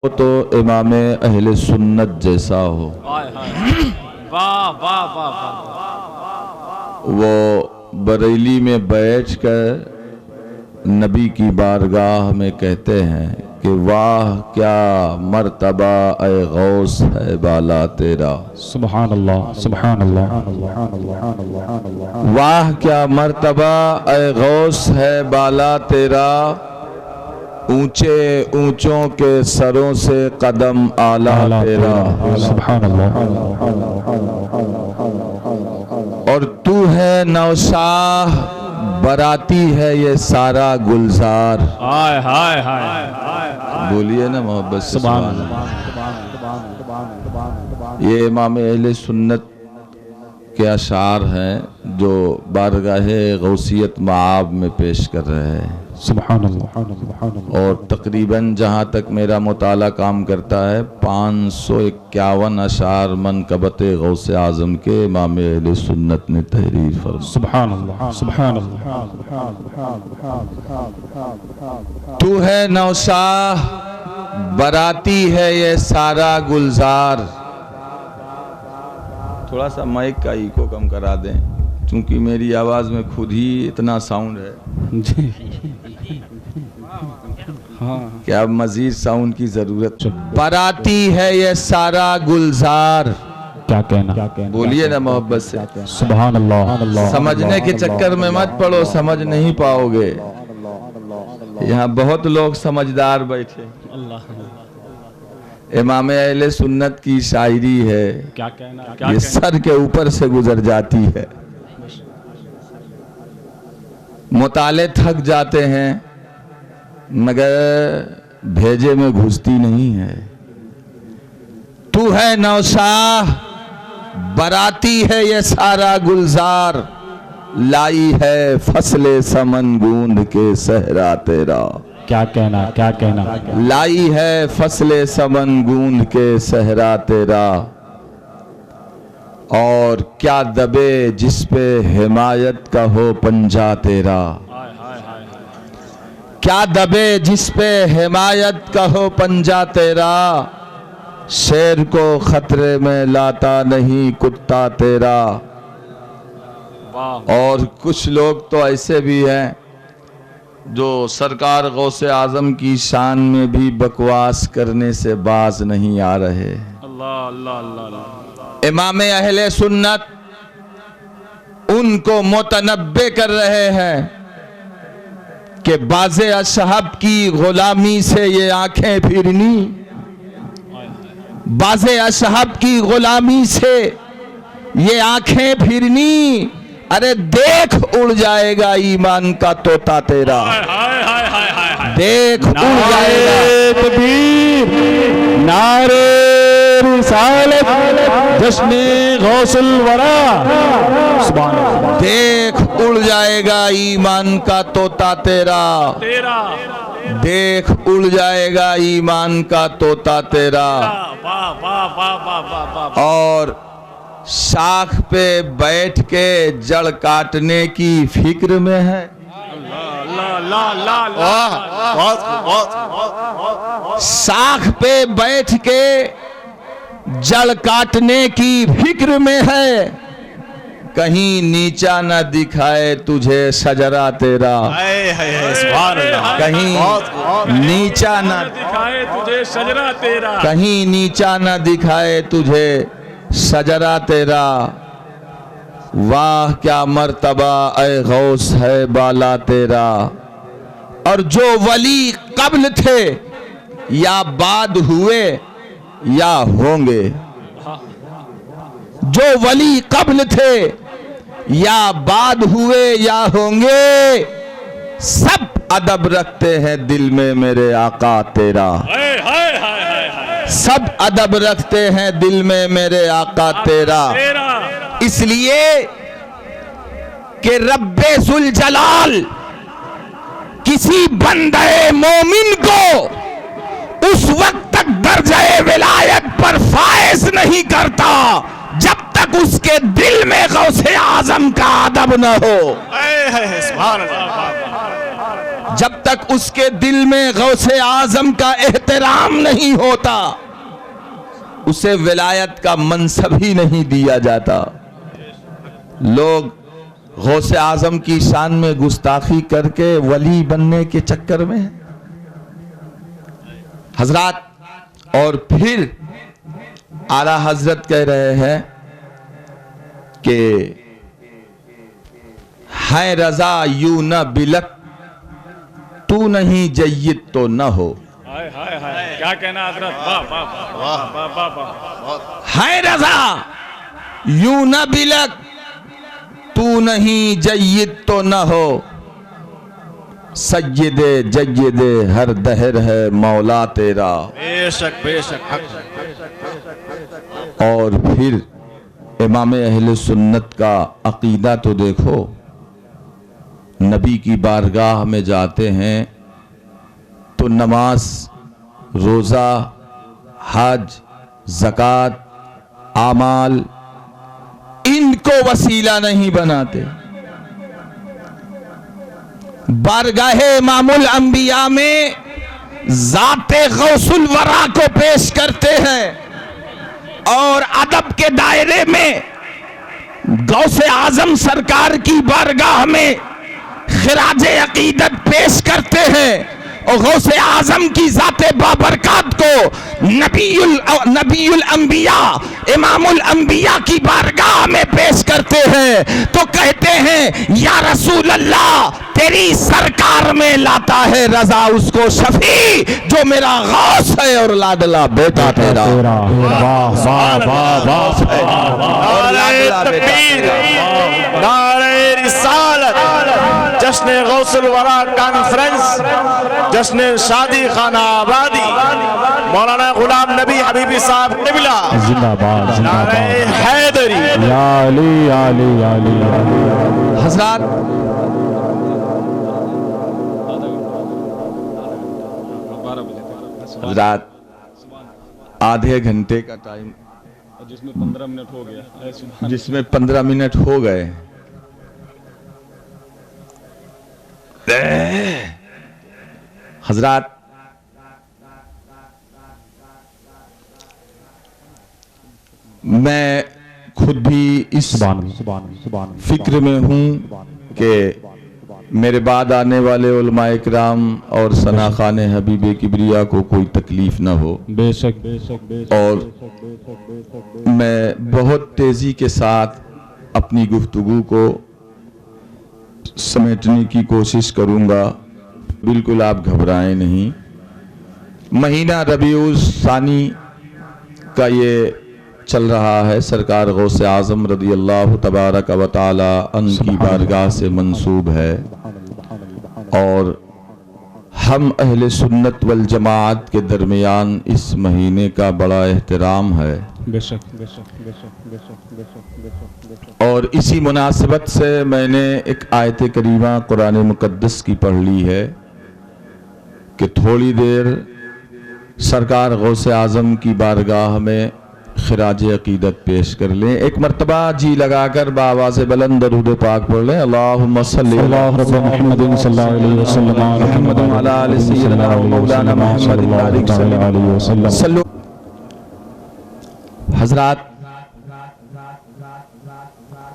वो तो इमाम अहले सुन्नत जैसा हो। वाह वाह वाह वाह। वो बरेली में बैठ कर नबी की बारगाह में कहते हैं कि वाह क्या मर्तबा ए गौस है बाला तेरा। सुभान अल्लाह सुभान अल्लाह। वाह क्या मर्तबा ए गौस है बाला तेरा, ऊंचे ऊंचों के सरों से कदम आला तेरा। सुभान अल्लाह। और तू है नौशाह, बराती है ये सारा गुलजार। हाय हाय हाय। बोलिए ना मोहब्बत से सुभान ये इमाम अहले सुन्नत के अशार हैं जो बारगाहे गौसियत माब में पेश कर रहे हैं। सुभान अल्लाह। और तकरीबन जहाँ तक मेरा मुताला काम करता है 551 अशार मनकबत गौसे आज़म के इमाम अहले सुन्नत ने तहरीर फरमाई। सुभान अल्लाह सुभान अल्लाह। तू है नौशाह, बराती है ये सारा गुलजार। थोड़ा सा माइक का इको कम करा दें क्योंकि मेरी आवाज़ में खुद ही इतना साउंड है जी हाँ। कि अब मजीद साउंड की जरूरत। बराती है ये सारा गुलजार। क्या कहना, बोलिए ना मोहब्बत से। सुभान अल्लाह। समझने के चक्कर में मत पड़ो, समझ नहीं पाओगे। यहाँ बहुत लोग समझदार बैठे। इमाम अहले सुन्नत की शायरी है, क्या कहना, ये सर के ऊपर से गुजर जाती है। मुताले थक जाते हैं मगर भेजे में घुसती नहीं है। तू है नौशाह, बराती है ये सारा गुलजार, लाई है फसले समन गूंद के सहरा तेरा। क्या कहना, क्या कहना, लाई है फसले समन गूंद के सहरा तेरा। और क्या दबे जिस पे हिमायत का हो पंजा तेरा। क्या दबे जिस पे हिमायत का हो पंजा तेरा, शेर को खतरे में लाता नहीं कुत्ता तेरा। और कुछ लोग तो ऐसे भी हैं जो सरकार गौसे आजम की शान में भी बकवास करने से बाज नहीं आ रहे। अल्लाह अल्लाह अल्लाह। इमाम अहले सुन्नत उनको मुतनब्बे कर रहे हैं कि बाज़े असहाब की गुलामी से ये आंखें फिरनी, बाज़े असहाब की गुलामी से ये आंखें फिरनी। अरे देख उड़ जाएगा ईमान का तोता तेरा। देख उड़ जाएगा। तकबीर, नारे रिसालत, जश्ने गौसुल वरा। सुभान अल्लाह। देख उड़ जाएगा ईमान का तोता तेरा। देख उड़ जाएगा ईमान का तोता तेरा। वाह वाह वाह वाह वाह वाह। और शाख पे बैठ के जड़ काटने की फिक्र में है। शाख पे बैठ के जड़ काटने की फिक्र में है, कहीं नीचा न दिखाए तुझे शजरा तेरा। कहीं नीचा न दिखाए तुझे शजरा तेरा। कहीं नीचा न दिखाए तुझे शजरा तेरा। वाह क्या मर्तबा ए गौस है बाला तेरा। और जो वली कब्ल थे या बाद हुए या होंगे, जो वली कब्ल थे या बाद हुए या होंगे, सब अदब रखते हैं दिल में मेरे आका तेरा। सब अदब रखते हैं दिल में मेरे आका तेरा। इसलिए कि रब्बे जुल जलाल किसी बंदे मोमिन को उस वक्त तक दर्जे विलायत पर फायज नहीं करता जब तक उसके दिल में गौसे आजम का अदब न हो। जब तक उसके दिल में गौसे आजम का एहतराम नहीं होता, उसे विलायत का मनसब ही नहीं दिया जाता। लोग गौसे आजम की शान में गुस्ताखी करके वली बनने के चक्कर में हजरात। और फिर आला हजरत कह रहे हैं कि है रजा यू न बिलक, तू नहीं जय्यद तो न हो। हाय हाय हाय, क्या कहना हजरत, वाह वाह वाह वाह वाह वाह। है रजा यू न बिलक, तू नहीं जय्यद तो न हो। सज्जिदे जय्यदे हर दहर है मौला तेरा। बेशक बेशक। और फिर इमाम अहले सुन्नत का अकीदा तो देखो, नबी की बारगाह में जाते हैं तो नमाज, रोज़ा, हज, ज़कात, आमाल, इनको वसीला नहीं बनाते। बारगाहे इमामुल अंबिया में ज़ाते गौसुल वरा को पेश करते हैं और अदब के दायरे में गौसे आजम सरकार की बारगाह में खिराजे अकीदत पेश करते हैं और गौसे आजम की ज़ाते बाबरकात को नबीउल अंबिया, इमामुल अंबिया की बारगाह में पेश करते हैं। तो कहते हैं या रसूल अल्लाह, तेरी सरकार में लाता है रजा उसको शफी जो मेरा गौस है और लाडला बेटा तेरा। वाह वाह वाह वाह। और लाडला बेटा। नारे रिसालत, जश्न गौसुल वरा कॉन्फ्रेंस, जश्न शादी खाना आबादी, मौलाना गुलाम नबी हबीबी साहब किबला जिंदाबाद नारे जिंदाबाद। हैदरी। या अली या अली या अली या अली। हजरात, हजरात आधे घंटे का टाइम, जिसमें 15 मिनट हो गया, जिसमें 15 मिनट हो गए। हजरात, मैं खुद भी इस फिक्र में हूँ कि मेरे बाद आने वाले उलमाए किराम और सना खान हबीब किबरिया को कोई तकलीफ न हो। बेशक बेशक बेशक। और मैं बहुत तेज़ी के साथ अपनी गुफ्तगू को समेटने की कोशिश करूँगा, बिल्कुल आप घबराएं नहीं। महीना रबीउल सानी का ये चल रहा है, सरकार गौसे आज़म रज़ी अल्लाह तबारक व तआला अन्हु की बारगाह से मंसूब है और हम अहले सुन्नत वल जमात के दरमियान इस महीने का बड़ा एहतराम है। बेशक बेशक बेशक बेशक बेशक। और इसी मुनासिबत से मैंने एक आयत करीमा कुरान मुकद्दस की पढ़ ली है कि थोड़ी देर सरकार गौसे आज़म की बारगाह में खिराज अकीदत पेश कर लें। एक मरतबा जी लगाकर बाआवाज़ बुलंद दरूद पाक पढ़ लें। अल्लाहुम्मा सल्ली अला मुहम्मदिन सल्लल्लाहु अलैहि वसल्लम मुहम्मद व अला आलि सय्यिदना व मौलाना मुहम्मद बारिक सल्लल्लाहु। हजरात,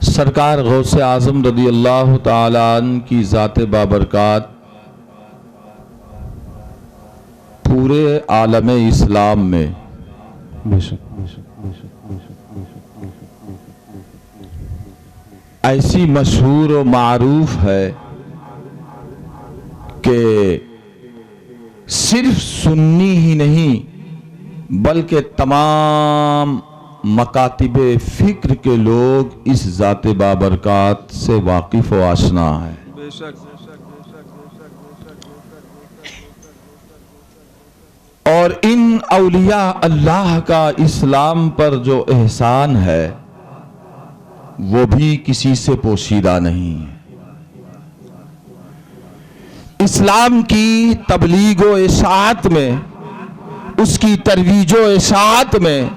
सरकार गौसे आज़म रज़ी अल्लाह तआला अन्हु की ज़ात बाबरकात पूरे आलम इस्लाम में ऐसी मशहूर और मारूफ है कि सिर्फ सुन्नी ही नहीं बल्कि तमाम मकातिबे फिक्र के लोग इस ज़ात बाबरकात से वाकिफ व आशना है। और इन औलिया अल्लाह का इस्लाम पर जो एहसान है वो भी किसी से पोशीदा नहीं है। इस्लाम की तबलीग व इशाअत में, उसकी तरवीज व इशाअत में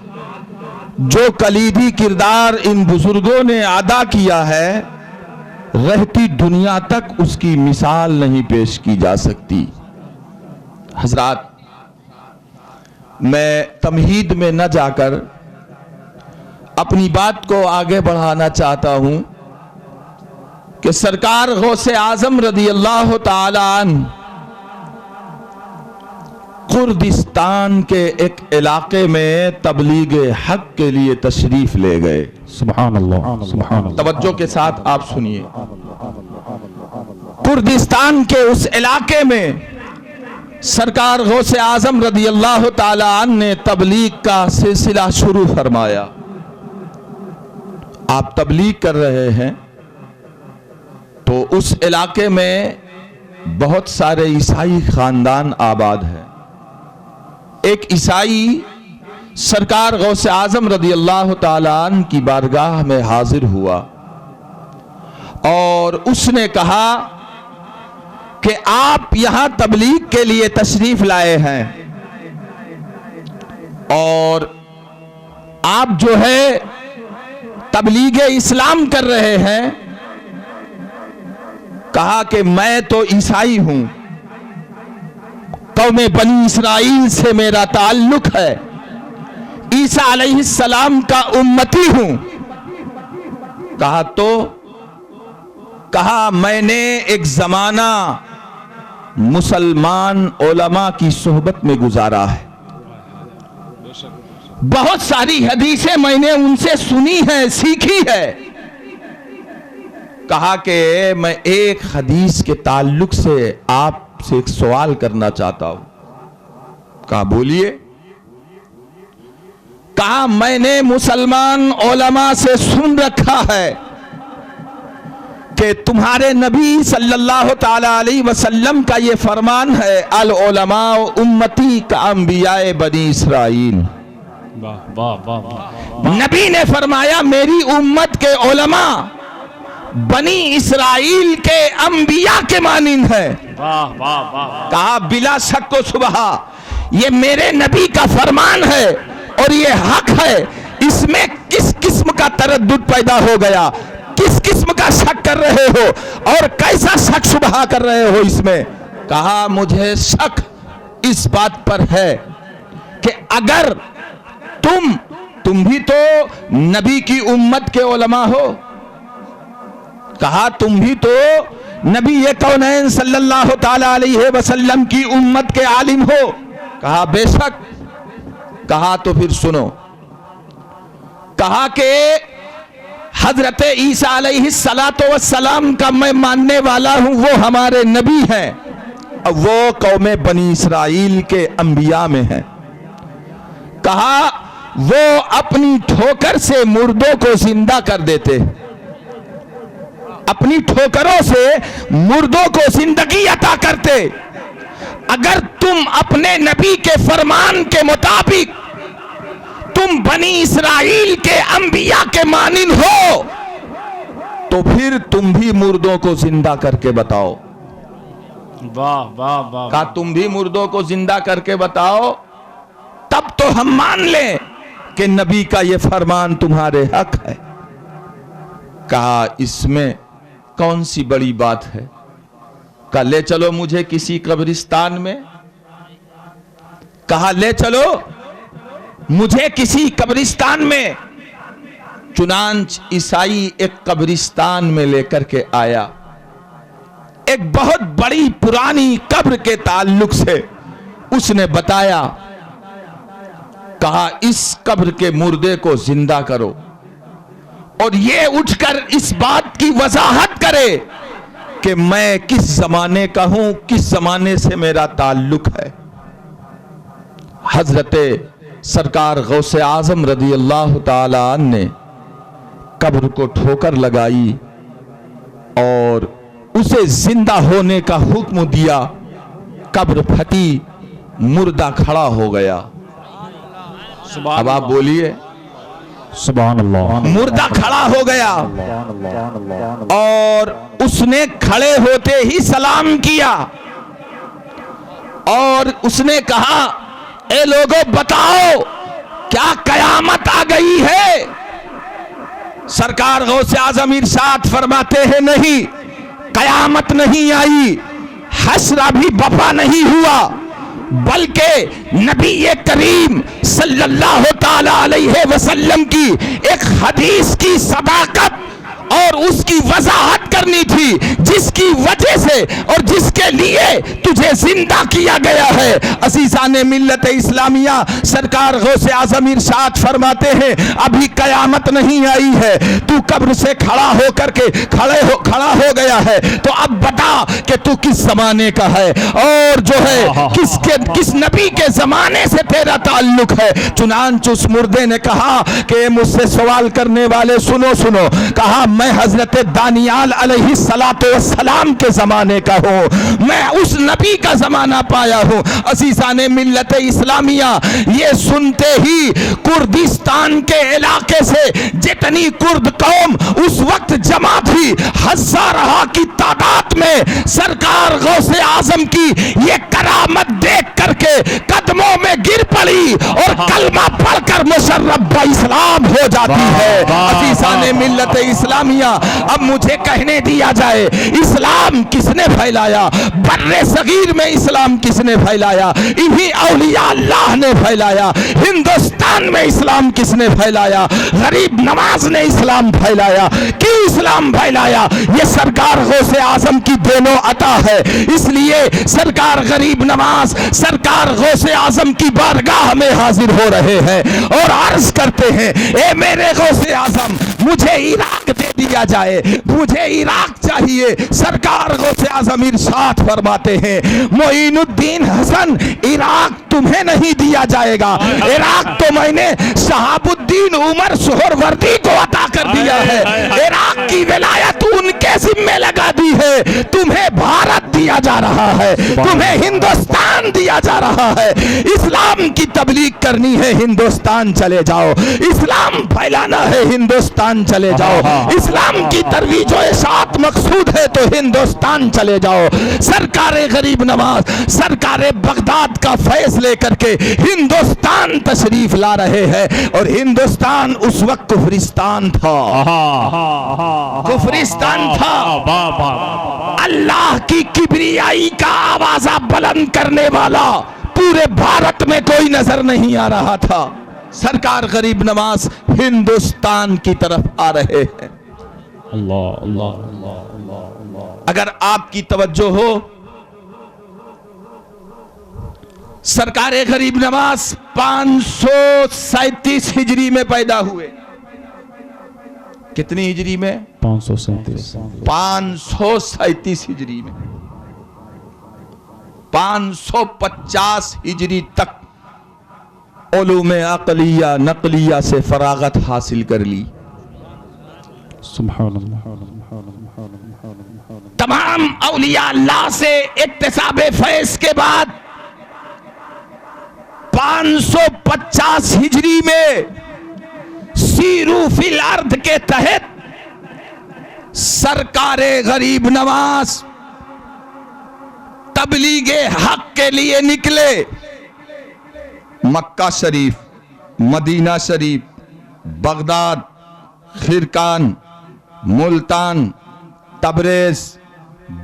जो कलीदी किरदार इन बुजुर्गों ने अदा किया है रहती दुनिया तक उसकी मिसाल नहीं पेश की जा सकती। हजरात, मैं तमहीद में न जाकर अपनी बात को आगे बढ़ाना चाहता हूं कि सरकार गौसे आजम रदी अल्लाह ताला अन्हु कुर्दिस्तान के एक इलाके में तबलीग हक के लिए तशरीफ ले गए। सुभान अल्लाह, सुभान अल्लाह। तवज्जो के साथ आप सुनिए। कुर्दिस्तान के उस इलाके में सरकार गौसे आजम रदी अल्लाह ताला अन्हु ने तबलीग का सिलसिला शुरू फरमाया। आप तबलीग कर रहे हैं तो उस इलाके में बहुत सारे ईसाई खानदान आबाद हैं। एक ईसाई सरकार गौसे आजम रदी अल्लाह ताला अन्हु की बारगाह में हाजिर हुआ और उसने कहा कि आप यहां तबलीग के लिए तशरीफ लाए हैं और आप जो है तबलीग इस्लाम कर रहे हैं। कहा कि मैं तो ईसाई हूं, कौमे बनी इसराइल से मेरा ताल्लुक है, ईसा अलैहिस्सलाम का उम्मती हूं। कहा तो कहा मैंने एक जमाना मुसलमान उलमा की सोहबत में गुजारा है, बहुत सारी हदीसें मैंने उनसे सुनी है, सीखी है। कहा कि मैं एक हदीस के ताल्लुक से आपसे एक सवाल करना चाहता हूं। कहा बोलिए। कहा मैंने मुसलमान उलमा से सुन रखा है कि तुम्हारे नबी सल्लल्लाहु ताला अलैहि वसल्लम का ये फरमान है, अल उलमा उम्मती का अंबियाए बनी इसराइल। वाह वाह वाह वाह। नबी ने फरमाया मेरी उम्मत के उलमा बनी इसराइल के अंबिया के मानिंद है। वाह वाह वाह। कहा बिला शक व शुबहा ये मेरे नबी का फरमान है और ये हक है। इसमें किस किस्म का तरद्दुद पैदा हो गया, किस किस्म का शक कर रहे हो और कैसा शक शुबहा कर रहे हो इसमें? कहा मुझे शक इस बात पर है कि अगर तुम भी तो नबी की उम्मत के उलमा हो। कहा तुम भी तो नबी ये कौनैन सल्लल्लाहु ताला अलैहि वसल्लम की उम्मत के आलिम हो। कहा बेशक। कहा तो फिर सुनो। कहा कि हजरत ईसा अलैहिस्सलातो वस्सलाम का मैं मानने वाला हूं, वो हमारे नबी हैं और वो कौमे बनी इसराइल के अंबिया में हैं। कहा वो अपनी ठोकर से मुर्दों को जिंदा कर देते, अपनी ठोकरों से मुर्दों को जिंदगी अता करते। अगर तुम अपने नबी के फरमान के मुताबिक तुम बनी इसराइल के अंबिया के मानिन हो तो फिर तुम भी मुर्दों को जिंदा करके बताओ। वाह वाह वाह। कहा तुम भी मुर्दों को जिंदा करके बताओ, तब तो हम मान लें कि नबी का ये फरमान तुम्हारे हक है। कहा इसमें कौन सी बड़ी बात है? कहा ले चलो मुझे किसी कब्रिस्तान में। कहा ले चलो मुझे किसी कब्रिस्तान में। चुनांच ईसाई एक कब्रिस्तान में लेकर के आया, एक बहुत बड़ी पुरानी कब्र के ताल्लुक से उसने बताया। कहा इस कब्र के मुर्दे को जिंदा करो और ये उठकर इस बात की वजाहत करे कि मैं किस जमाने का हूं, किस जमाने से मेरा ताल्लुक है। हजरत सरकार गौसे आजम रदी अल्लाह ताला अन्हु ने कब्र को ठोकर लगाई और उसे जिंदा होने का हुक्म दिया। कब्र फटी, मुर्दा खड़ा हो गया। अब आप बोलिए सुभान अल्लाह। मुर्दा खड़ा हो गया और उसने खड़े होते ही सलाम किया और उसने कहा ए लोगों बताओ क्या कयामत आ गई है? सरकार गौसे आजम इरशाद फरमाते हैं, नहीं, कयामत नहीं आई, हश्र भी बपा नहीं हुआ, बल्कि नबी करीम सल्लल्लाहु ताला अलैहि वसल्लम की एक हदीस की सदाकत और उसकी वजाहत करनी थी, जिसकी वजह से और जिसके लिए तुझे जिंदा किया गया है। अज़ीज़ाने मिल्लत इस्लामिया, सरकार गौसे आज़म इरशाद फरमाते हैं, अभी कयामत नहीं आई है, तू कब्र से खड़ा होकर के खड़ा हो गया है, तो अब बता कि तू किस जमाने का है और जो है किस नबी के जमाने से तेरा ताल्लुक है। चुनांच उस मुर्दे ने कहा कि मुझसे सवाल करने वाले सुनो सुनो, कहा मैं हजरत दानियाल अलैहिस्सलातु वस्सलाम के जमाने का हूँ, मैं उस नबी का जमाना पाया हूँ। अज़ीज़ाने मिल्लत इस्लामिया, ये सुनते ही कुर्दिस्तान के इलाके से जितनी कुर्द कौम उस वक्त जमा थी, हज़ारों की तादाद में सरकार गौसे आजम की ये करामत देख करके कदमों में गिर पड़ी और कलमा पढ़कर मुशर्रफ इस्लाम हो जाती है। अज़ीज़ाने मिल्लत इस्लामिया, अब मुझे कहने दिया जाए, इस्लाम किसने फैलाया? बर्रे सगीर में इस्लाम किसने फैलाया? इन्हीं औलिया अल्लाह ने फैलाया। हिंदुस्तान में इस्लाम किसने फैलाया? गरीब नवाज ने इस्लाम फैलाया। क्यों इस्लाम फैलाया? ये सरकार गौसे आजम की देनो अता है। इसलिए सरकार गरीब नवाज सरकार गौसे आजम की बारगाह में हाजिर हो रहे हैं और अर्ज करते हैं, ए मेरे गौसे आजम, मुझे इराक दे दिया जाए, मुझे इराक चाहिए। सरकार गौसे आजम इरशाद फरमाते हैं, मोइनुद्दीन हसन, इराक तुम्हें नहीं दिया जाएगा, इराक तो मैंने शहाबुद्दीन उमर सुहरवर्दी को अता कर दिया है, इराक की विलायत उनके जिम्मे लगा दी है। तुम्हें भारत दिया जा रहा है, तुम्हें हिंदुस्तान दिया जा रहा है। इस्लाम की तबलीग करनी है, हिंदुस्तान चले जाओ। इस्लाम फैलाना है, हिंदुस्तान चले जाओ। इस्लाम की तरवीज और इशाअत मकसूद है तो हिंदुस्तान चले जाओ। सरकारे गरीब नवाज सरकारे बगदाद का फैज लेकर के हिंदुस्तान तशरीफ ला रहे हैं और हिंदुस्तान उस वक्त कुफरिस्तान था, कुफरिस्तान था। अल्लाह की किबरियाई का आवाज़ बुलंद करने वाला पूरे भारत में कोई नजर नहीं आ रहा था। सरकार गरीब नवाज हिंदुस्तान की तरफ आ रहे हैं। अल्लाह अल्लाह अल्लाह अल्लाह। अगर आपकी तवज्जो हो, सरकार गरीब नवाज 537 हिजरी में पैदा हुए। कितनी हिजरी में? 537 537 हिजरी में। 550 हिजरी तक उलूम अक़लिया नक़लिया से फरागत हासिल कर ली। तमाम औलिया अल्लाह से इक्तिसाबे फैज़ के बाद 550 हिजरी में सीरू फिल अर्द के तहत सरकारे गरीब नवाज तबलीगे हक के लिए निकले। मक्का शरीफ, मदीना शरीफ, बगदाद, खिरकान, मुल्तान, तबरेज,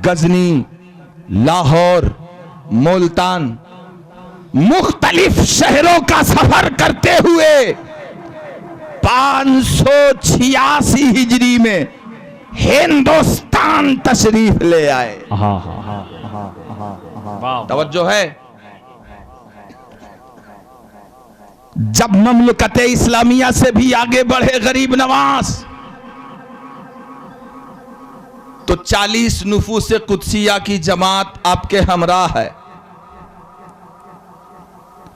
गजनी, लाहौर, मुल्तान, मुख्तलिफ शहरों का सफर करते हुए 586 हिजरी में हिंदुस्तान तशरीफ ले आए। तवज्जो है। जब ममलकत इस्लामिया से भी आगे बढ़े गरीब नवाज तो 40 नुफूस कुदसिया की जमात आपके हमराह है।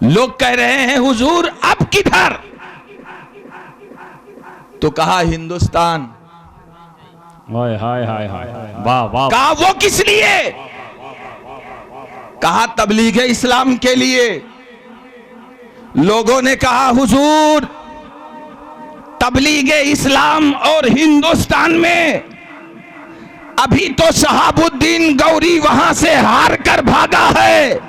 लोग कह रहे हैं हुजूर अब किधर? तो कहा हिंदुस्तान। हाय हाय हाय हाय, वाह वाह। कहा वो किस लिए? कहा तबलीग इस्लाम के लिए। लोगों ने कहा हुजूर तबलीग इस्लाम और हिंदुस्तान में अभी तो शहाबुद्दीन गौरी वहां से हार कर भागा है,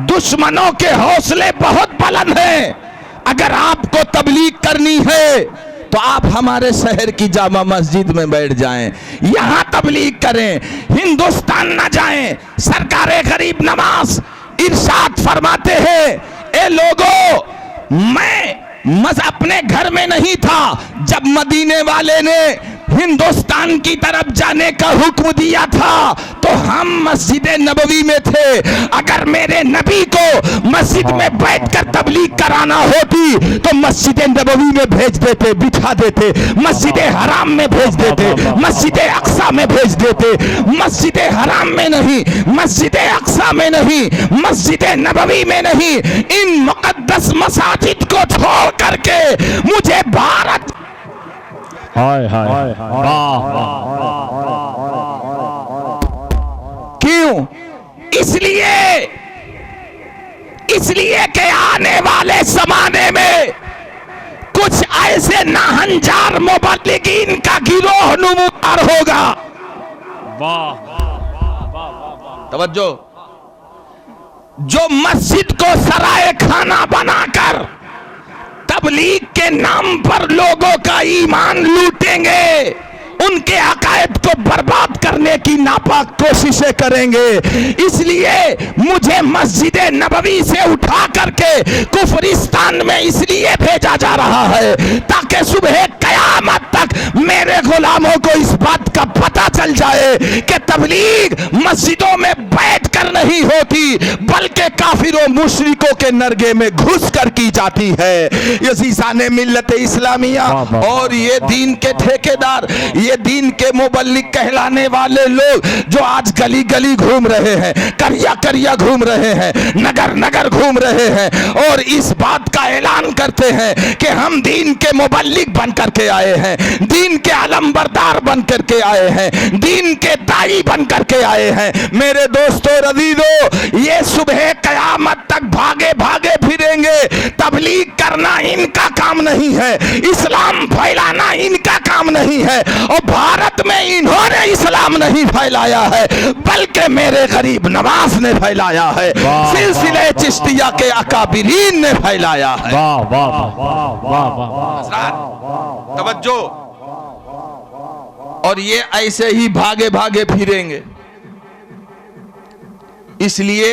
दुश्मनों के हौसले बहुत बुलंद हैं। अगर आपको तबलीग करनी है तो आप हमारे शहर की जामा मस्जिद में बैठ जाएं, यहां तबलीग करें, हिंदुस्तान न जाएं। सरकारे गरीब नवाज इरशाद फरमाते हैं, ए लोगों, मैं अपने घर में नहीं था जब मदीने वाले ने हिंदुस्तान की तरफ जाने का हुक्म दिया था, तो हम मस्जिद नबवी में थे। अगर मेरे नबी को मस्जिद में बैठकर तबलीग कराना होती तो मस्जिद नबवी में भेज देते, बिठा देते, मस्जिद हराम में भेज देते, मस्जिद अक्सा में भेज देते। मस्जिद हराम में नहीं, मस्जिद अक्सा में नहीं, मस्जिद नबवी में नहीं, इन मुकद्दस मसाजिद को छोड़ करके मुझे भारत हाय हाय वाह क्यों? इसलिए कि आने वाले जमाने में कुछ ऐसे नाहंजार मुबल्लिगीन का गिरोह नुमार होगा। तवज्जो, जो मस्जिद को सराय खाना बनाकर तबलीग के नाम पर लोगों का ईमान लूटेंगे, उनके अकायद को बर्बाद करने की नापाक कोशिशें करेंगे। इसलिए मुझे मस्जिद नबवी से उठा करके कुफरिस्तान में इसलिए भेजा जा रहा है ताकि सुबह कयामत तक मेरे गुलामों को इस बात का पता चल जाए कि तबलीग मस्जिदों में बैठकर नहीं होती, बल्कि काफिरों मुशरिकों के नरगे में घुस कर की जाती है। ये सीसाने मिल्लत इस्लामिया और ये दीन के ठेकेदार, ये दीन के मुबल्लिग कहलाने वाले लोग जो आज गली गली घूम रहे हैं, करिया करिया घूम रहे हैं, नगर नगर घूम रहे हैं और इस बात का ऐलान करते हैं कि हम दीन के मुबल्लिग बन करके आए हैं, दीन के अलमबरदार बन करके आए हैं, दीन के दाई बन करके आए हैं। मेरे दोस्तों रजीजों, ये सुबह कयामत तक भागे भागे फिरेंगे। तबलीग करना इनका काम नहीं है, इस्लाम फैलाना इनका काम नहीं है और भारत में इन्होंने इस्लाम नहीं फैलाया है बल्कि मेरे गरीब नवाज ने फैलाया है, सिलसिले चिश्तिया के अकाबिरीन ने फैलाया है। वाह वाह वाह वाह। तवज्जो, और ये ऐसे ही भागे भागे फिरेंगे। इसलिए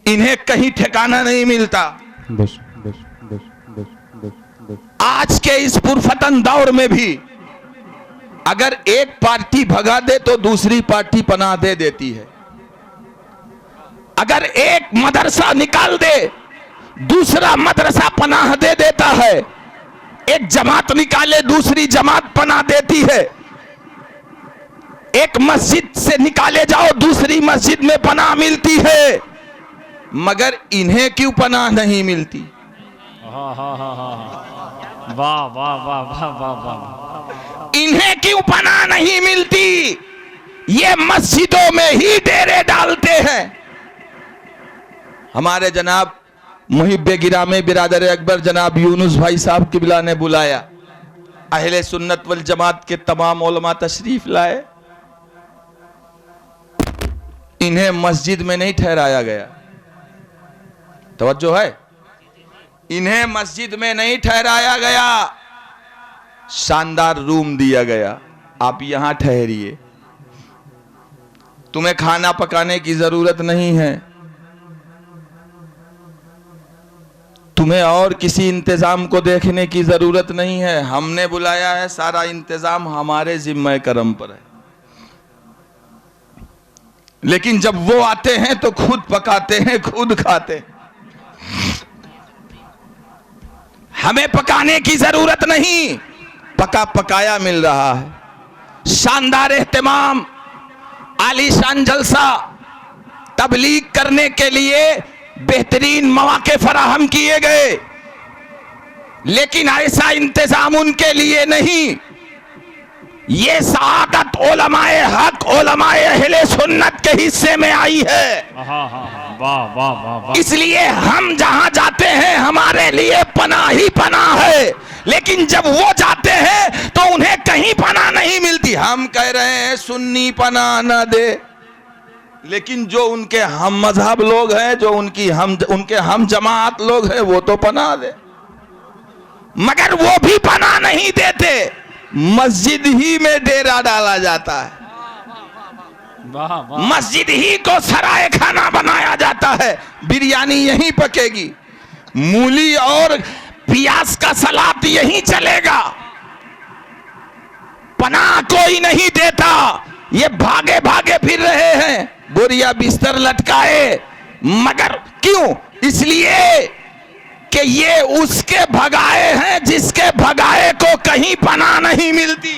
इन्हें कहीं ठिकाना नहीं मिलता। आज के इस पुरफतन दौर में भी अगर एक पार्टी भगा दे तो दूसरी पार्टी पनाह दे देती है। अगर एक मदरसा निकाल दे दूसरा मदरसा पनाह दे देता है। एक जमात निकाले दूसरी जमात पनाह देती है। एक मस्जिद से निकाले जाओ दूसरी मस्जिद में पनाह मिलती है, मगर इन्हें क्यों पनाह नहीं मिलती? वाह वाह वाह वाह वाह वाह। इन्हें क्यों पनाह नहीं मिलती? ये मस्जिदों में ही डेरे डालते हैं। हमारे जनाब मुहिब्बे गिरामे बिरादर अकबर जनाब यूनुस भाई साहब किबला ने बुलाया, अहले सुन्नत वल जमात के तमाम उलमा तशरीफ लाए। इन्हें मस्जिद में नहीं ठहराया गया, तवज्जो है, इन्हें मस्जिद में नहीं ठहराया गया, शानदार रूम दिया गया, आप यहां ठहरिए, तुम्हें खाना पकाने की जरूरत नहीं है, तुम्हें और किसी इंतजाम को देखने की जरूरत नहीं है, हमने बुलाया है, सारा इंतजाम हमारे जिम्मे करम पर है। लेकिन जब वो आते हैं तो खुद पकाते हैं, खुद खाते हैं। हमें पकाने की जरूरत नहीं, पका पकाया मिल रहा है। शानदार एहतमाम, आलीशान जलसा, तबलीग करने के लिए बेहतरीन मौके फराहम किए गए, लेकिन ऐसा इंतजाम उनके लिए नहीं। ये सआदत उलमाए हक, उलमाए अहले सुन्नत के हिस्से में आई है। वाह वाह वाह। इसलिए हम जहां जाते हैं हमारे लिए पनाह ही पनाह है, लेकिन जब वो जाते हैं तो उन्हें कहीं पनाह नहीं मिलती। हम कह रहे हैं सुन्नी पनाह न दे, लेकिन जो उनके हम मजहब लोग हैं, जो उनके हम जमात लोग हैं, वो तो पनाह दे। मगर वो भी बना नहीं देते, मस्जिद ही में डेरा डाला जाता है, वाह वाह, मस्जिद ही को सराय खाना बनाया जाता है। बिरयानी यहीं पकेगी, मूली और प्याज का सलाद यहीं चलेगा, पनाह कोई नहीं देता। ये भागे भागे फिर रहे हैं, बोरिया बिस्तर लटकाए, मगर क्यों? इसलिए कि ये उसके भगाए हैं जिसके भगाए को कहीं पनाह नहीं मिलती।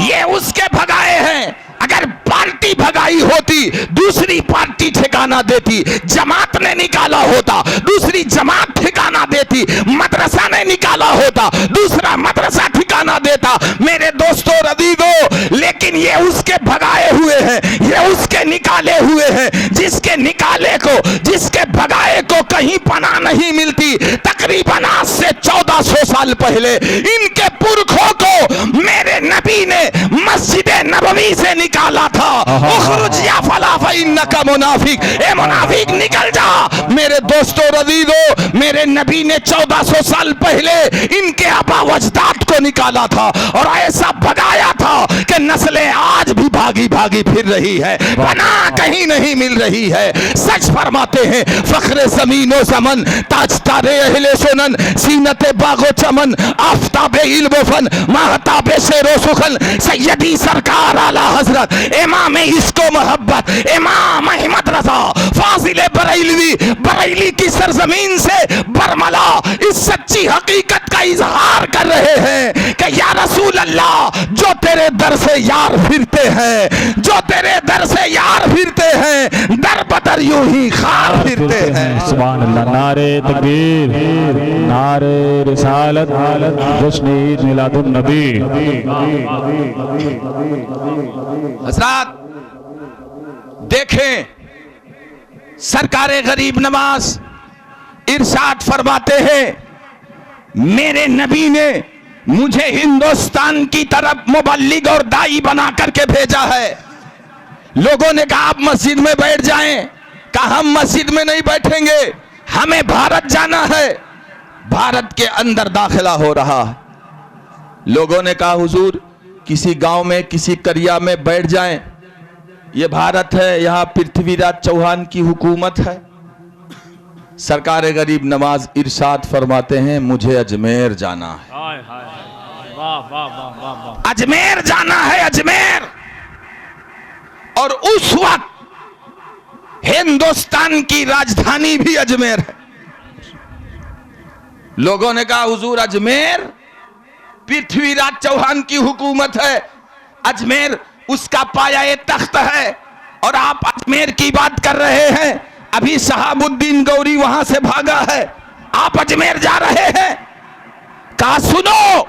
ये उसके भगाए हैं। अगर पार्टी भगाई होती दूसरी पार्टी ठिकाना देती, जमात ने निकाला होता दूसरी जमात ठिकाना देती, मदरसा ने निकाला होता दूसरा मदरसा ठिकाना देता। मेरे दोस्तों रदीदो, लेकिन ये उसके भगाए हुए हैं, ये उसके निकाले हुए हैं जिसके निकाले को, जिसके भगाए को कहीं पनाह नहीं मिलती। तकरीबन आज से 1400 साल पहले इनके पुरखों को मेरे नबी ने मस्जिद नबवी से निकाला था। उखरुज या फला फइन्नका मुनाफिक, ए मुनाफिक निकल जा। मेरे दोस्तों रदीदो, मेरे नबी ने 1400 साल पहले इनके आबा वजदाद को निकाला था और ऐसा भगाया था कि नस्लें आज भी भागी भागी फिर रही है, पनाह कहीं नहीं मिल रही है। सच फरमाते हैं फख्रे ज़मीनो ज़मन, ताजदारे अहले सुनन, सीनते बागो चमन, आफताबे इल्म फन, महताबे शेरो सुखन, सैयदी सरकार आला हजरत इमाम इसको मोहब्बत इमाम अहमद रजा फाजिले बरेलवी, बरेली की सरजमीन से बरमला इस सच्ची हकीकत का इजहार कर रहे हैं कि या रसूल अल्लाह, जो तेरे दर से यार फिरते हैं, जो तेरे दर से यार फिरते हैं, दर बदर यूं ही खार फिरते हैं। सुभान अल्लाह। नारे तकबीर, नारे रिसालत, जश्न ईद मिलादुन नबी। हज़रात देखें, सरकारे गरीब नवाज इरशाद फरमाते हैं, मेरे नबी ने मुझे हिंदुस्तान की तरफ मुबल्लिग और दाई बना करके भेजा है। लोगों ने कहा आप मस्जिद में बैठ जाएं, कहा हम मस्जिद में नहीं बैठेंगे, हमें भारत जाना है। भारत के अंदर दाखिला हो रहा है। लोगों ने कहा हुजूर किसी गांव में किसी करिया में बैठ जाएं, ये भारत है, यहाँ पृथ्वीराज चौहान की हुकूमत है। सरकार गरीब नवाज इरशाद फरमाते हैं मुझे अजमेर जाना है, हाय हाय, वाह वाह वाह वाह वाह, अजमेर जाना है, अजमेर। और उस वक्त हिंदुस्तान की राजधानी भी अजमेर है। लोगों ने कहा हुजूर अजमेर पृथ्वीराज चौहान की हुकूमत है, अजमेर उसका पाया तख्त है और आप अजमेर की बात कर रहे हैं। अभी शहाबुद्दीन गौरी वहां से भागा है, आप अजमेर जा रहे हैं। कहा सुनो,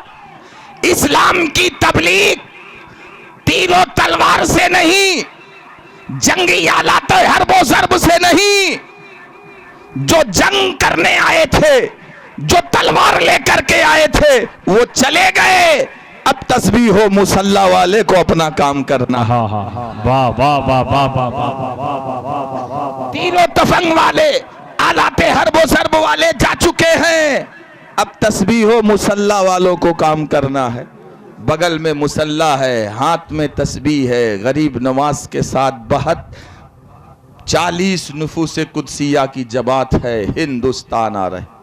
इस्लाम की तबलीग तीरों तलवार से नहीं, जंगी आलात हरबो ज़र्ब से नहीं। जो जंग करने आए थे, जो तलवार लेकर के आए थे, वो चले गए। अब तस्बीह हो मुसल्ला वाले को अपना काम करना। हाँ हाँ हाँ, वाह वाह वाह वाह वाह वाह। तीरों तफंग वाले, आलाते हरबो ज़र्ब वाले जा चुके हैं। अब तस्बीह हो मुसल्ला वालों को काम करना है। बगल में मुसल्ला है, हाथ में तस्बीह है। गरीब नवाज के साथ 40 नुफूस कुदसिया की जमात है। हिंदुस्तान आ रहे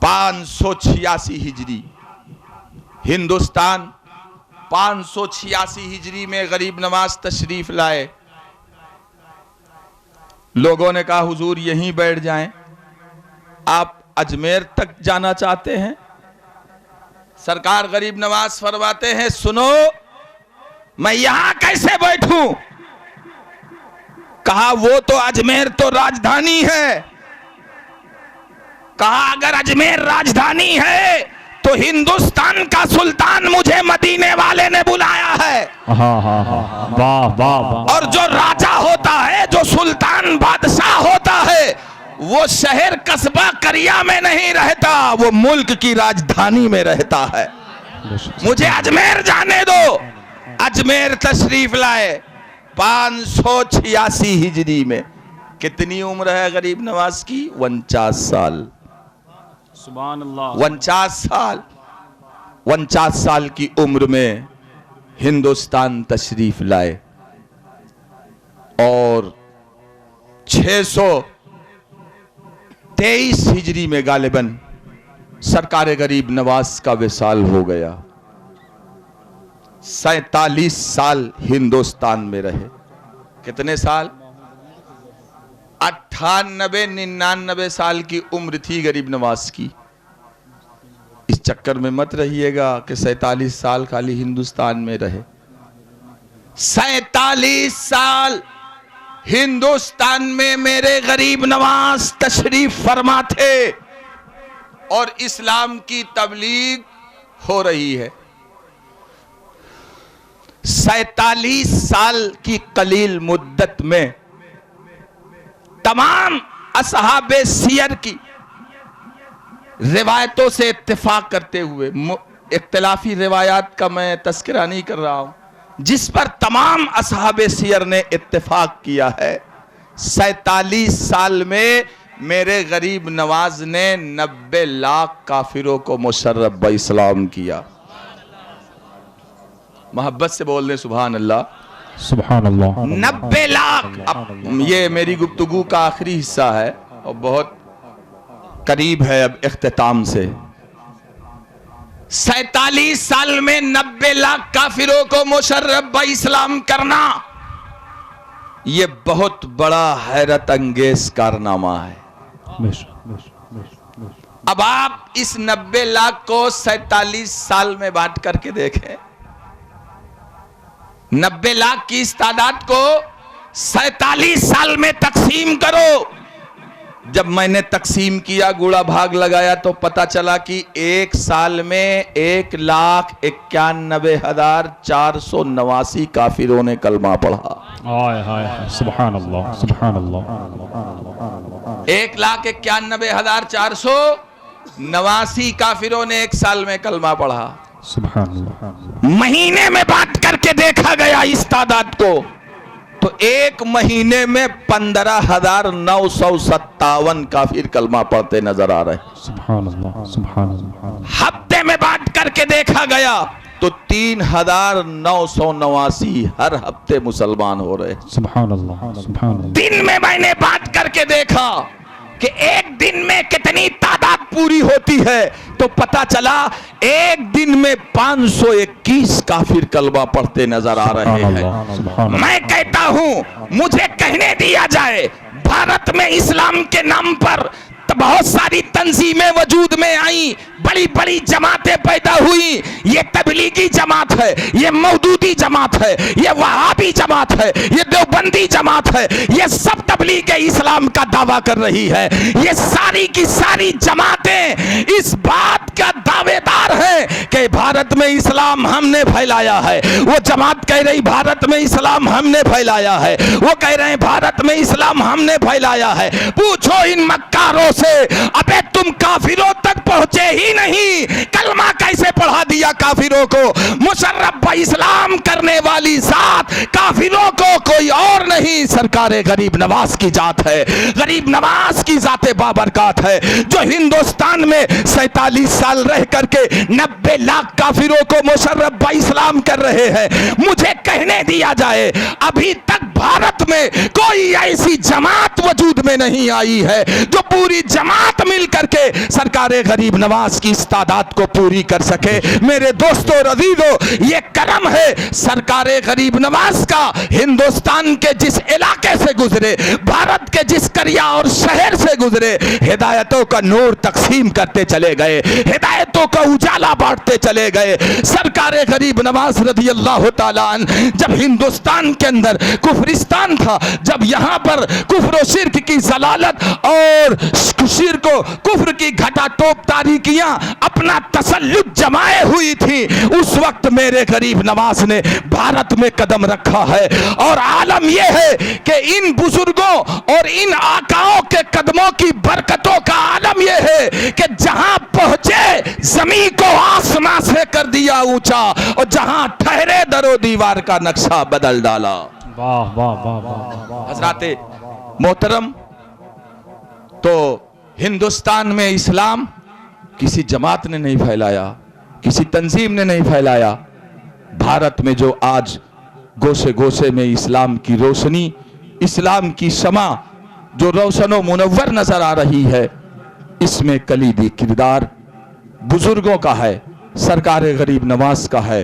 586 हिजरी, हिंदुस्तान 586 हिजरी में गरीब नवाज तशरीफ लाए। लोगों ने कहा हुजूर यहीं बैठ जाएं, आप अजमेर तक जाना चाहते हैं? सरकार गरीब नवाज फरमाते हैं सुनो, मैं यहां कैसे बैठूं? कहा वो तो अजमेर तो राजधानी है। कहा अगर अजमेर राजधानी है तो हिंदुस्तान का सुल्तान मुझे मदीने वाले ने बुलाया है। हाँ हाँ हाँ, वाह वाह वाह। और जो राजा होता है, जो सुल्तान बादशाह होता है, वो शहर कस्बा करिया में नहीं रहता, वो मुल्क की राजधानी में रहता है। मुझे अजमेर जाने दो। अजमेर तशरीफ लाए 586 हिजरी में। कितनी उम्र है गरीब नवाज की? 49 साल। सुभान अल्लाह। 49 साल। 49 साल की उम्र में हिंदुस्तान तशरीफ लाए और 623 हिजरी में गालिबन सरकार गरीब नवाज का विसाल हो गया। 47 साल हिंदुस्तान में रहे। कितने साल? 98-99 साल की उम्र थी गरीब नवाज की। इस चक्कर में मत रहिएगा कि 47 साल खाली हिंदुस्तान में रहे। 47 साल हिंदुस्तान में मेरे गरीब नवाज तशरीफ फरमा थे और इस्लाम की तबलीग हो रही है। 47 साल की कलील मुद्दत में तमाम असहाबे सियर की रिवायतों से इत्तेफाक करते हुए, इख्तिलाफी रिवायात का मैं तस्करा नहीं कर रहा हूं, जिस पर तमाम असहाबे सियर ने इत्तेफाक किया है, 47 साल में मेरे गरीब नवाज ने 90 लाख काफिरों को मुशर्रफ ब इस्लाम किया। मोहब्बत से बोल दें सुभान अल्लाह। सुभान अल्लाह। 90 लाख। अब ये मेरी गुफ्तगू का आखिरी हिस्सा है और बहुत करीब है अब इख्तिताम से। 47 साल में 90 लाख काफिरों को मुशर्रफ ब इस्लाम करना, यह बहुत बड़ा हैरत अंगेज कारनामा है। अब आप इस 90 लाख को 47 साल में बांट करके देखें। 90 लाख की इस तादाद को 47 साल में तकसीम करो। जब मैंने तकसीम किया, गुणा भाग लगाया, तो पता चला कि एक साल में 1,91,489 काफिरों ने कलमा पढ़ा। हाय हाय सुभान अल्लाह सुभान अल्लाह। 1,91,489 काफिरों ने एक साल में कलमा पढ़ा। सुभान अल्लाह। महीने में बांट करके देखा गया इस तादाद को, तो एक महीने में 15,957 काफिर कलमा पढ़ते नजर आ रहे। सुभान अल्लाह सुभान अल्लाह। हफ्ते में बांट करके देखा गया तो 3,989 हर हफ्ते मुसलमान हो रहे। सुभान अल्लाह सुभान अल्लाह। दिन में मैंने बात करके देखा कि एक दिन में कितनी तादाद पूरी होती है, तो पता चला एक दिन में 521 काफिर कलमा पढ़ते नजर आ रहे हैं। मैं कहता हूं, मुझे कहने दिया जाए, भारत में इस्लाम के नाम पर बहुत सारी तंजीमें वजूद में आई, बड़ी बड़ी जमातें पैदा हुई। ये तबलीगी जमात है, ये मौदूदी जमात है, ये वहाबी जमात है, ये देवबंदी जमात है, ये सब तबलीग इस्लाम का दावा कर रही है। ये सारी की सारी जमातें इस बात का दावेदार है कि भारत में इस्लाम हमने फैलाया है। वो जमात कह रही भारत में इस्लाम हमने फैलाया है, वो कह रहे हैं भारत में इस्लाम हमने फैलाया है। पूछो इन मक्कारों से, अबे तुम काफिरों तक पहुंचे ही नहीं, कलमा कैसे पढ़ा दिया काफिरों को? मुशर्रफ ब इस्लाम करने वाली जात काफिरों को कोई और नहीं, सरकारे गरीब नवाज की जात है। गरीब नवाज की जाते बाबरकत है, जो हिंदुस्तान में 47 साल रह करके 90 लाख काफिरों को मुशर्रफ ब इस्लाम कर रहे हैं। मुझे कहने दिया जाए, अभी तक भारत में कोई ऐसी जमात वजूद में नहीं आई है जो पूरी जमात मिल करके सरकारे गरीब नवाज की इस तादाद को पूरी कर सके। मेरे दोस्तों रज़ीज़ों, ये करम है सरकारे गरीब नवाज का। हिंदुस्तान के जिस इलाके से गुजरे, भारत के जिस करिया और शहर से गुजरे, हिदायतों का नूर तकसीम करते चले गए, हिदायतों का उजाला बांटते चले गए। सरकारे गरीब नवाज रज़ी अल्लाह तआला अन्हु जब हिंदुस्तान के अंदर कुफरिस्तान था, जब यहाँ पर कुफ्र और शिर्क की जलालत और शिर्क को कुफ्र की घटा टोप तारीकियां अपना तसल्लुत जमाए हुई थी, उस वक्त मेरे गरीब नवाज ने भारत में कदम रखा है। और आलम यह है कि इन बुजुर्गों और इन आकाओं के कदमों की बरकतों का आलम यह है कि जहां पहुंचे जमीन को आसमां से कर दिया ऊंचा, और जहां ठहरे दरो दीवार का नक्शा बदल डाला। वाह वाह वाह वाह। हजराते मोहतरम, तो हिंदुस्तान में इस्लाम किसी जमात ने नहीं फैलाया, किसी तंजीम ने नहीं फैलाया। भारत में जो आज गोशे गोशे में इस्लाम की रोशनी, इस्लाम की शमा जो रोशनो मुनव्वर नजर आ रही है, इसमें कलीदी किरदार बुजुर्गों का है, सरकार गरीब नवाज का है,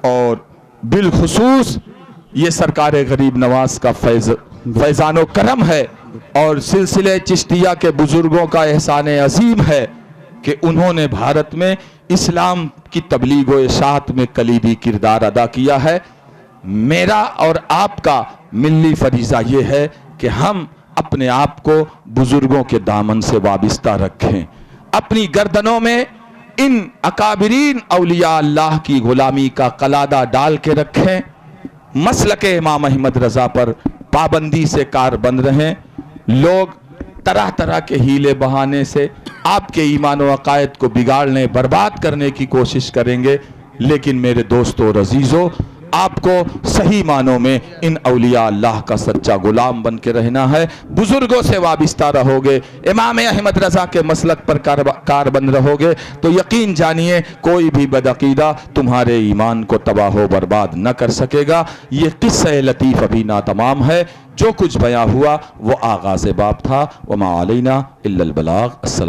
और बिलखुसूस ये सरकार गरीब नवाज का फैजानो करम है और सिलसिले चिश्तिया के बुजुर्गों का एहसान अजीम है कि उन्होंने भारत में इस्लाम की तबलीग व इशाअत में कलीदी किरदार अदा किया है। मेरा और आपका मिल्ली फरीज़ा ये है कि हम अपने आप को बुजुर्गों के दामन से वाबिस्ता रखें, अपनी गर्दनों में इन अकाबिरीन औलिया अल्लाह की गुलामी का कलादा डाल के रखें, मसलके इमाम अहमद रजा पर पाबंदी से कारबंद रहें। लोग तरह तरह के हीले बहाने से आपके ईमान व अकायद को बिगाड़ने, बर्बाद करने की कोशिश करेंगे, लेकिन मेरे दोस्तों और अजीजों, आपको सही मानों में इन औलिया अल्लाह का सच्चा गुलाम बन के रहना है। बुजुर्गों से वाबिस्ता रहोगे, इमाम अहमद रजा के मसलक पर कारबंद रहोगे, तो यकीन जानिए कोई भी बदअकीदा तुम्हारे ईमान को तबाह व बर्बाद न कर सकेगा। ये किस्सा लतीफ़ अभी ना तमाम है, जो कुछ बयां हुआ वो आगाज़ बाब था। वमा अलैना इल्लल बलाग। अस्सलाम।